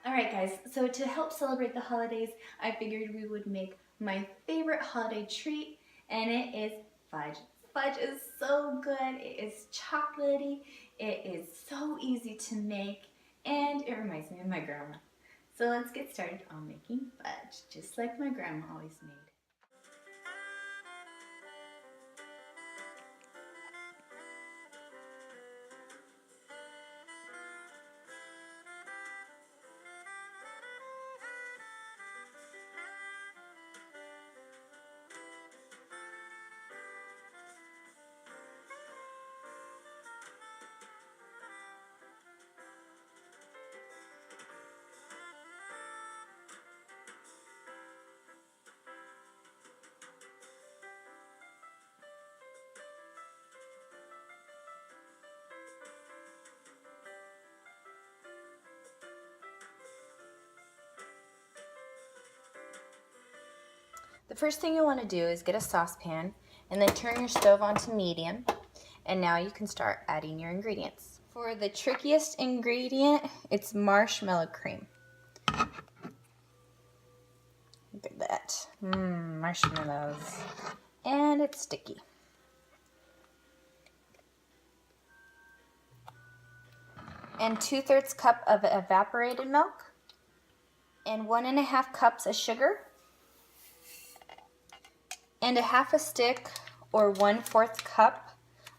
Alright guys, so to help celebrate the holidays, I figured we would make my favorite holiday treat, and it is fudge. Fudge is so good, it is chocolatey, it is so easy to make, and it reminds me of my grandma. So let's get started on making fudge, just like my grandma always made. The first thing you want to do is get a saucepan and then turn your stove on to medium, and now you can start adding your ingredients. For the trickiest ingredient, it's marshmallow cream. Look at that. Marshmallows. And it's sticky. And 2/3 cup of evaporated milk, and 1.5 cups of sugar, and 1/2 stick or 1/4 cup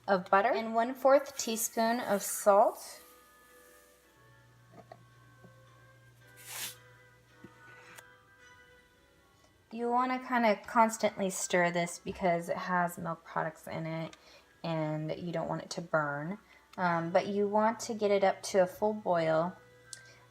of butter, and 1/4 teaspoon of salt. You want to kind of constantly stir this because it has milk products in it and you don't want it to burn. But you want to get it up to a full boil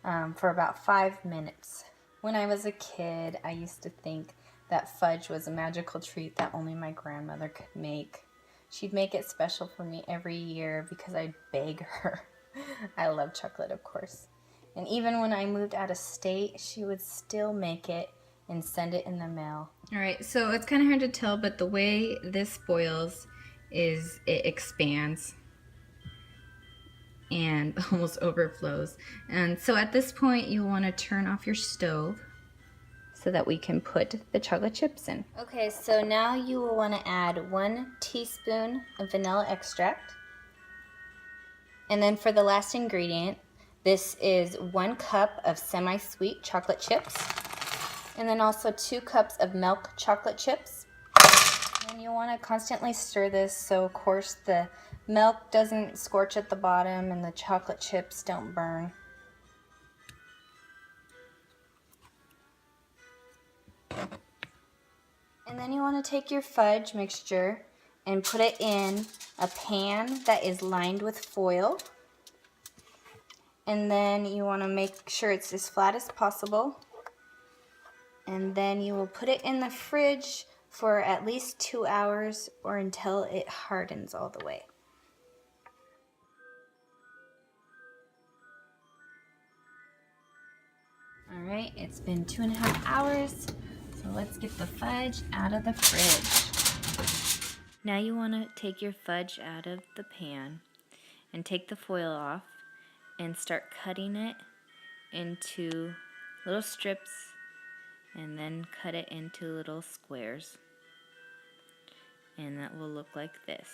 for about 5 minutes. When I was a kid, I used to think that fudge was a magical treat that only my grandmother could make. She'd make it special for me every year because I'd beg her. I love chocolate, of course. And even when I moved out of state, she would still make it and send it in the mail. Alright, so it's kind of hard to tell, but the way this boils is it expands and almost overflows. And so at this point, you'll want to turn off your stove so that we can put the chocolate chips in. Okay, so now you will want to add 1 teaspoon of vanilla extract. And then for the last ingredient, this is 1 cup of semi-sweet chocolate chips. And then also 2 cups of milk chocolate chips. And you want to constantly stir this so, of course, the milk doesn't scorch at the bottom and the chocolate chips don't burn. And then you want to take your fudge mixture and put it in a pan that is lined with foil. And then you want to make sure it's as flat as possible. And then you will put it in the fridge for at least 2 hours or until it hardens all the way. Alright, it's been 2.5 hours, so let's get the fudge out of the fridge. Now you want to take your fudge out of the pan and take the foil off and start cutting it into little strips, and then cut it into little squares, and that will look like this.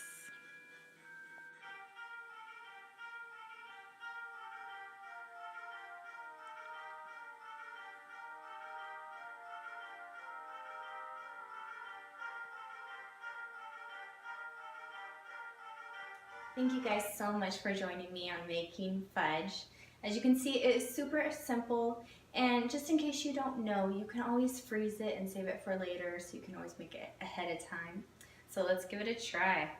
Thank you guys so much for joining me on making fudge. As you can see, it is super simple, and just in case you don't know, you can always freeze it and save it for later, so you can always make it ahead of time. So let's give it a try.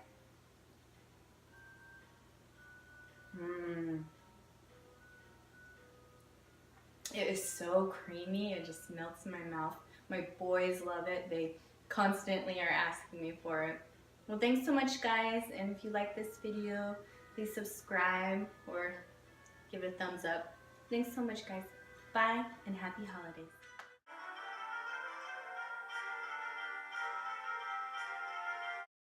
It is so creamy, it just melts in my mouth. My boys love it, they constantly are asking me for it. Well, thanks so much guys, and if you like this video, please subscribe or give it a thumbs up. Thanks so much guys. Bye and happy holidays.